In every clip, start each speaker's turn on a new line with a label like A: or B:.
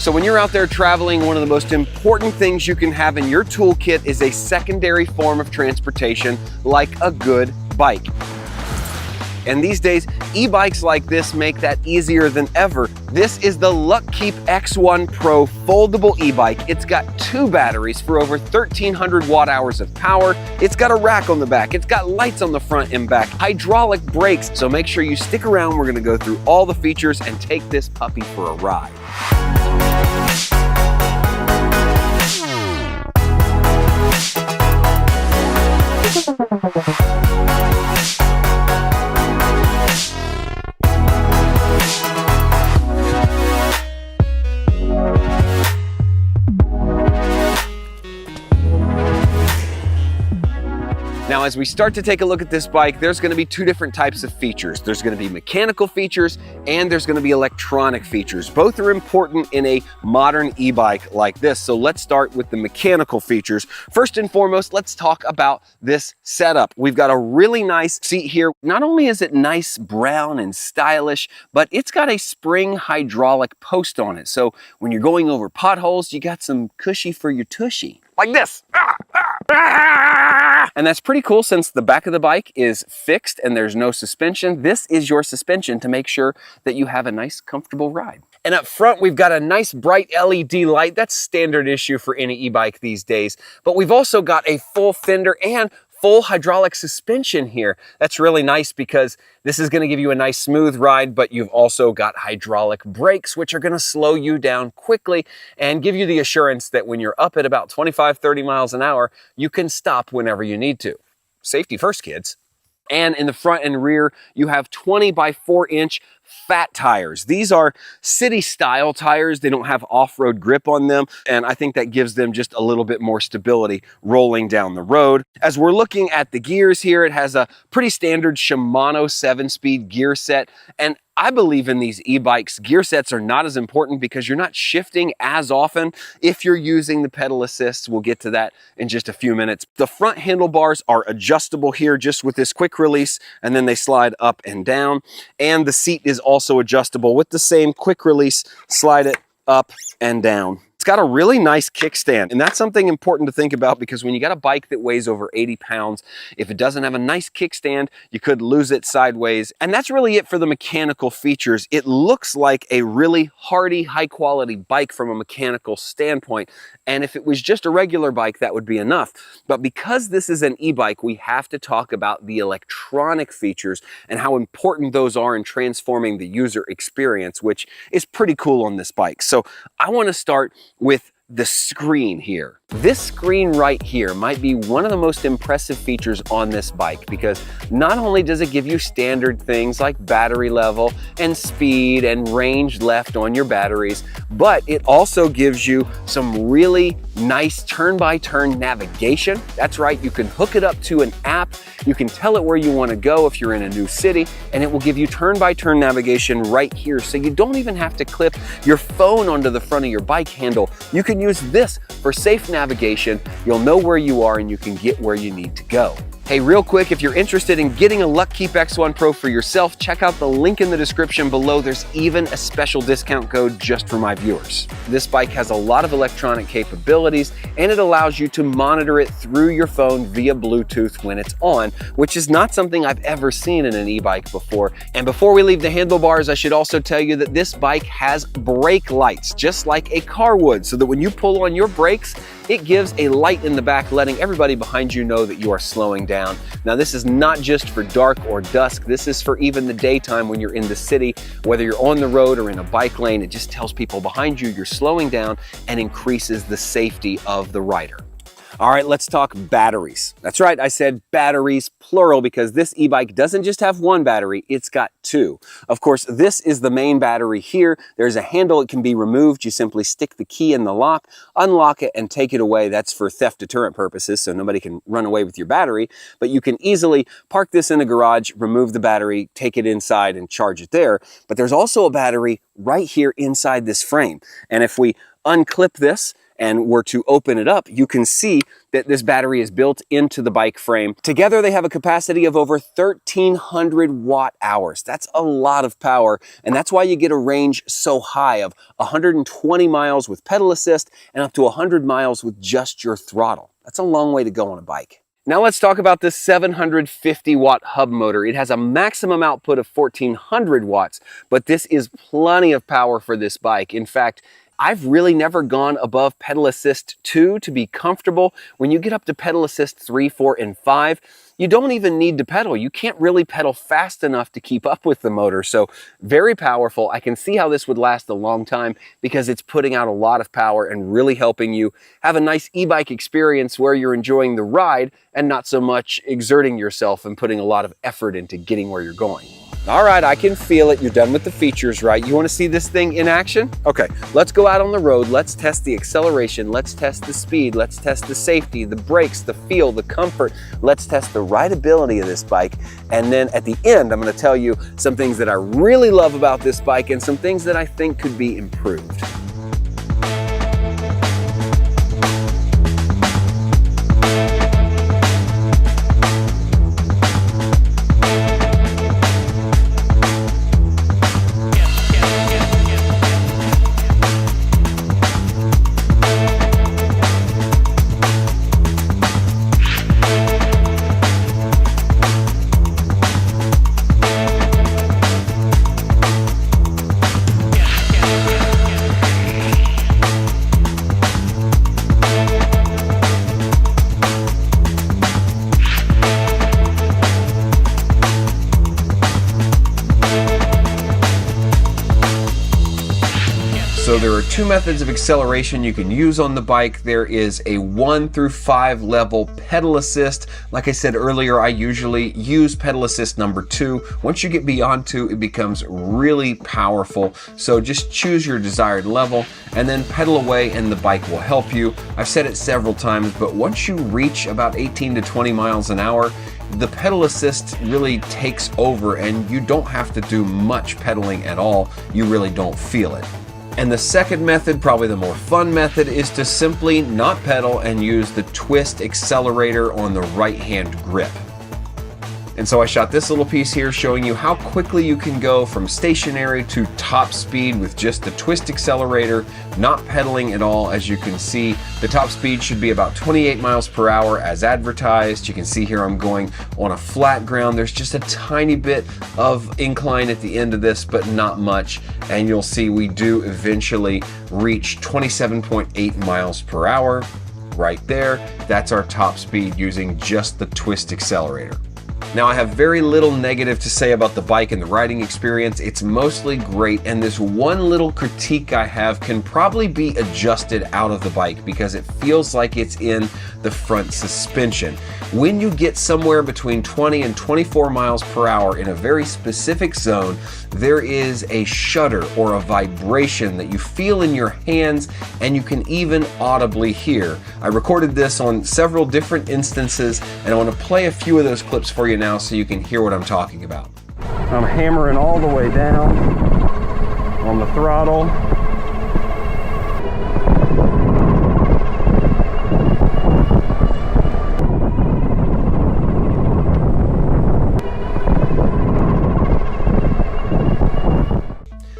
A: So when you're out there traveling, one of the most important things you can have in your toolkit is a secondary form of transportation, like a good bike. And these days, e-bikes like this make that easier than ever. This is the Luckeep X1 Pro foldable e-bike. It's got 2 batteries for over 1,300 watt-hours of power. It's got a rack on the back. It's got lights on the front and back, hydraulic brakes. So make sure you stick around. We're gonna go through all the features and take this puppy for a ride. Now, as we start to take a look at this bike, there's going to be 2 different types of features. There's going to be mechanical features and there's going to be electronic features. Both are important in a modern e-bike like this. So let's start with the mechanical features. First and foremost, let's talk about this setup. We've got a really nice seat here. Not only is it nice brown and stylish, but it's got a spring hydraulic post on it. So when you're going over potholes, you got some cushy for your tushy. Like this. And that's pretty cool since the back of the bike is fixed and there's no suspension. This is your suspension to make sure that you have a nice, comfortable ride. And up front, we've got a nice bright LED light. That's standard issue for any e-bike these days. But we've also got a full fender and full hydraulic suspension here. That's really nice because this is going to give you a nice smooth ride, but you've also got hydraulic brakes, which are going to slow you down quickly and give you the assurance that when you're up at about 25, 30 miles an hour, you can stop whenever you need to. Safety first, kids. And in the front and rear, you have 20 by 4-inch fat tires. These are city style tires. They don't have off-road grip on them. And I think that gives them just a little bit more stability rolling down the road. As we're looking at the gears here, it has a pretty standard Shimano 7-speed gear set. And I believe in these e-bikes, gear sets are not as important because you're not shifting as often if you're using the pedal assists. We'll get to that in just a few minutes. The front handlebars are adjustable here just with this quick release, and then they slide up and down. And the seat is also adjustable with the same quick release, slide it up and down. It's got a really nice kickstand, and that's something important to think about because when you got a bike that weighs over 80 pounds, if it doesn't have a nice kickstand, you could lose it sideways. And that's really it for the mechanical features. It looks like a really hardy, high-quality bike from a mechanical standpoint. And if it was just a regular bike, that would be enough. But because this is an e-bike, we have to talk about the electronic features and how important those are in transforming the user experience, which is pretty cool on this bike. So I want to start with the screen here. This screen right here might be one of the most impressive features on this bike because not only does it give you standard things like battery level and speed and range left on your batteries, but it also gives you some really nice turn-by-turn navigation. That's right, you can hook it up to an app, you can tell it where you want to go if you're in a new city, and it will give you turn-by-turn navigation right here, so you don't even have to clip your phone onto the front of your bike handle. You can use this for safe navigation. You'll know where you are and you can get where you need to go. Hey, real quick, if you're interested in getting a Luckeep X1 Pro for yourself, check out the link in the description below. There's even a special discount code just for my viewers. This bike has a lot of electronic capabilities and it allows you to monitor it through your phone via Bluetooth when it's on, which is not something I've ever seen in an e-bike before. And before we leave the handlebars, I should also tell you that this bike has brake lights, just like a car would, so that when you pull on your brakes, it gives a light in the back, letting everybody behind you know that you are slowing down. Now, this is not just for dark or dusk. This is for even the daytime when you're in the city, whether you're on the road or in a bike lane. It just tells people behind you you're slowing down and increases the safety of the rider. All right, let's talk batteries. That's right, I said batteries, plural, because this e-bike doesn't just have one battery, it's got 2. Of course, this is the main battery here. There's a handle, it can be removed. You simply stick the key in the lock, unlock it, and take it away. That's for theft deterrent purposes, so nobody can run away with your battery. But you can easily park this in a garage, remove the battery, take it inside, and charge it there. But there's also a battery right here inside this frame. And if we unclip this, and were to open it up, you can see that this battery is built into the bike frame. Together, they have a capacity of over 1,300 watt hours. That's a lot of power, and that's why you get a range so high of 120 miles with pedal assist and up to 100 miles with just your throttle. That's a long way to go on a bike. Now let's talk about this 750 watt hub motor. It has a maximum output of 1,400 watts, but this is plenty of power for this bike. In fact, I've really never gone above pedal assist 2 to be comfortable. When you get up to pedal assist 3, 4, and 5, you don't even need to pedal. You can't really pedal fast enough to keep up with the motor. So very powerful. I can see how this would last a long time because it's putting out a lot of power and really helping you have a nice e-bike experience where you're enjoying the ride and not so much exerting yourself and putting a lot of effort into getting where you're going. All right, I can feel it. You're done with the features, right? You want to see this thing in action? Okay, let's go out on the road. Let's test the acceleration. Let's test the speed. Let's test the safety, the brakes, the feel, the comfort. Let's test the rideability of this bike. And then at the end, I'm going to tell you some things that I really love about this bike and some things that I think could be improved. So there are two methods of acceleration you can use on the bike. There is a 1 through 5 level pedal assist. Like I said earlier, I usually use pedal assist number 2. Once you get beyond 2, it becomes really powerful. So just choose your desired level and then pedal away and the bike will help you. I've said it several times, but once you reach about 18 to 20 miles an hour, the pedal assist really takes over and you don't have to do much pedaling at all. You really don't feel it. And the second method, probably the more fun method, is to simply not pedal and use the twist accelerator on the right-hand grip. And so I shot this little piece here showing you how quickly you can go from stationary to top speed with just the twist accelerator, not pedaling at all. As you can see, the top speed should be about 28 miles per hour as advertised. You can see here I'm going on a flat ground. There's just a tiny bit of incline at the end of this, but not much. And you'll see we do eventually reach 27.8 miles per hour right there. That's our top speed using just the twist accelerator. Now, I have very little negative to say about the bike and the riding experience. It's mostly great, and this one little critique I have can probably be adjusted out of the bike because it feels like it's in the front suspension. When you get somewhere between 20 and 24 miles per hour in a very specific zone, there is a shudder or a vibration that you feel in your hands and you can even audibly hear. I recorded this on several different instances and I want to play a few of those clips for you now so you can hear what I'm talking about. I'm hammering all the way down on the throttle.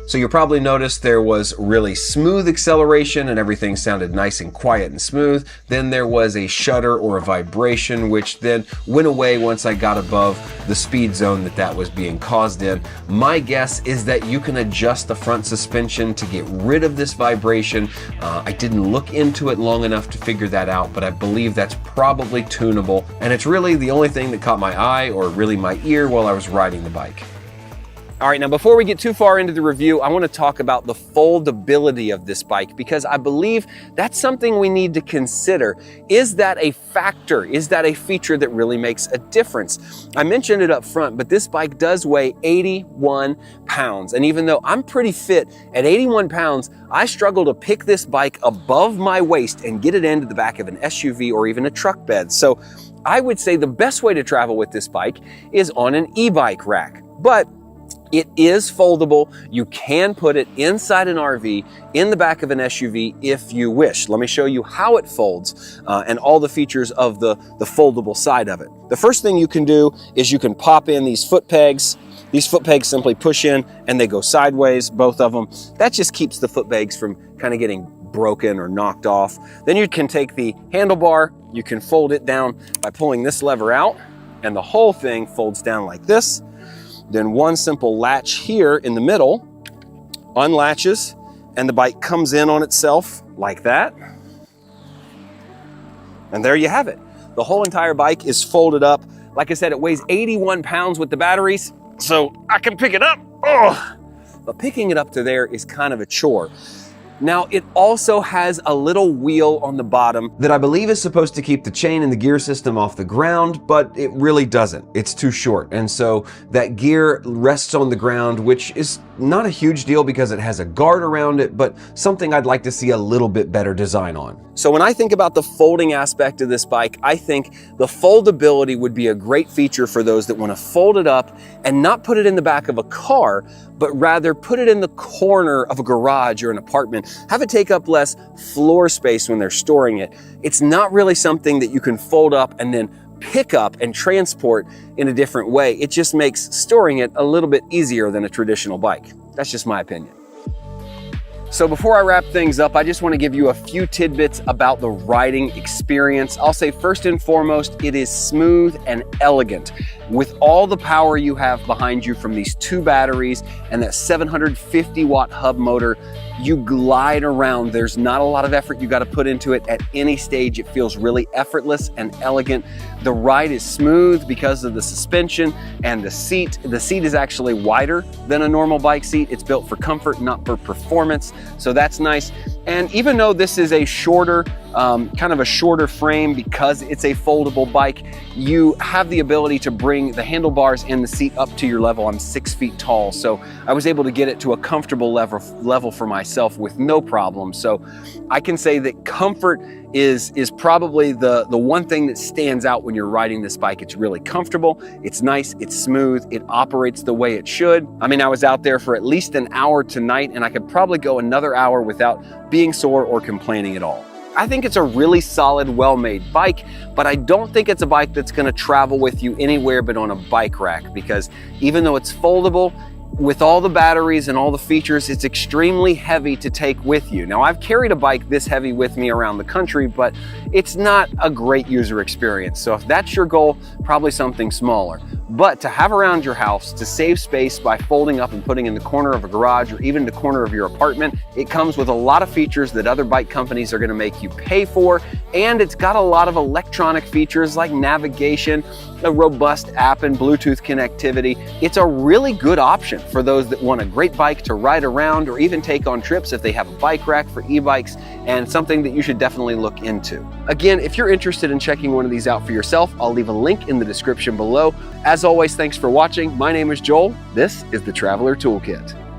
A: So you'll probably notice there was really smooth acceleration and everything sounded nice and quiet and smooth. Then there was a shudder or a vibration, which then went away once I got above the speed zone that was being caused in. My guess is that you can adjust the front suspension to get rid of this vibration. I didn't look into it long enough to figure that out, but I believe that's probably tunable. And it's really the only thing that caught my eye or really my ear while I was riding the bike. All right, now before we get too far into the review, I want to talk about the foldability of this bike because I believe that's something we need to consider. Is that a factor? Is that a feature that really makes a difference? I mentioned it up front, but this bike does weigh 81 pounds. And even though I'm pretty fit, at 81 pounds, I struggle to pick this bike above my waist and get it into the back of an SUV or even a truck bed. So I would say the best way to travel with this bike is on an e-bike rack. But It is foldable. You can put it inside an RV, in the back of an SUV if you wish. Let me show you how it folds and all the features of the foldable side of it. The first thing you can do is you can pop in these foot pegs. These foot pegs simply push in and they go sideways, both of them. That just keeps the foot pegs from kind of getting broken or knocked off. Then you can take the handlebar, you can fold it down by pulling this lever out, and the whole thing folds down like this. Then one simple latch here in the middle unlatches and the bike comes in on itself like that. And there you have it. The whole entire bike is folded up. Like I said, it weighs 81 pounds with the batteries, so I can pick it up. Oh, but picking it up to there is kind of a chore. Now, it also has a little wheel on the bottom that I believe is supposed to keep the chain and the gear system off the ground, but it really doesn't. It's too short. And so that gear rests on the ground, which is not a huge deal because it has a guard around it, but something I'd like to see a little bit better design on. So when I think about the folding aspect of this bike, I think the foldability would be a great feature for those that want to fold it up and not put it in the back of a car, but rather put it in the corner of a garage or an apartment. Have it take up less floor space when they're storing it. It's not really something that you can fold up and then pick up and transport in a different way. It just makes storing it a little bit easier than a traditional bike. That's just my opinion. So before I wrap things up, I just want to give you a few tidbits about the riding experience. I'll say first and foremost, it is smooth and elegant. With all the power you have behind you from these 2 batteries and that 750 watt hub motor, you glide around. There's not a lot of effort you got to put into it at any stage. It feels really effortless and elegant. The ride is smooth because of the suspension and the seat. The seat is actually wider than a normal bike seat. It's built for comfort, not for performance. So that's nice. And even though this is a shorter, kind of a shorter frame because it's a foldable bike, you have the ability to bring the handlebars and the seat up to your level. I'm 6 feet tall, so I was able to get it to a comfortable level for myself with no problem. So I can say that comfort is probably the one thing that stands out when you're riding this bike. It's really comfortable, it's nice, it's smooth, it operates the way it should. I mean, I was out there for at least an hour tonight and I could probably go another hour without being sore or complaining at all. I think it's a really solid, well-made bike, but I don't think it's a bike that's gonna travel with you anywhere but on a bike rack, because even though it's foldable, with all the batteries and all the features, it's extremely heavy to take with you. Now, I've carried a bike this heavy with me around the country, but it's not a great user experience. So if that's your goal, probably something smaller. But to have around your house, to save space by folding up and putting in the corner of a garage or even the corner of your apartment, it comes with a lot of features that other bike companies are gonna make you pay for, and it's got a lot of electronic features like navigation, a robust app and Bluetooth connectivity. It's a really good option for those that want a great bike to ride around or even take on trips if they have a bike rack for e-bikes, and something that you should definitely look into. Again, if you're interested in checking one of these out for yourself, I'll leave a link in the description below. As always, thanks for watching. My name is Joel. This is the Traveler Toolkit.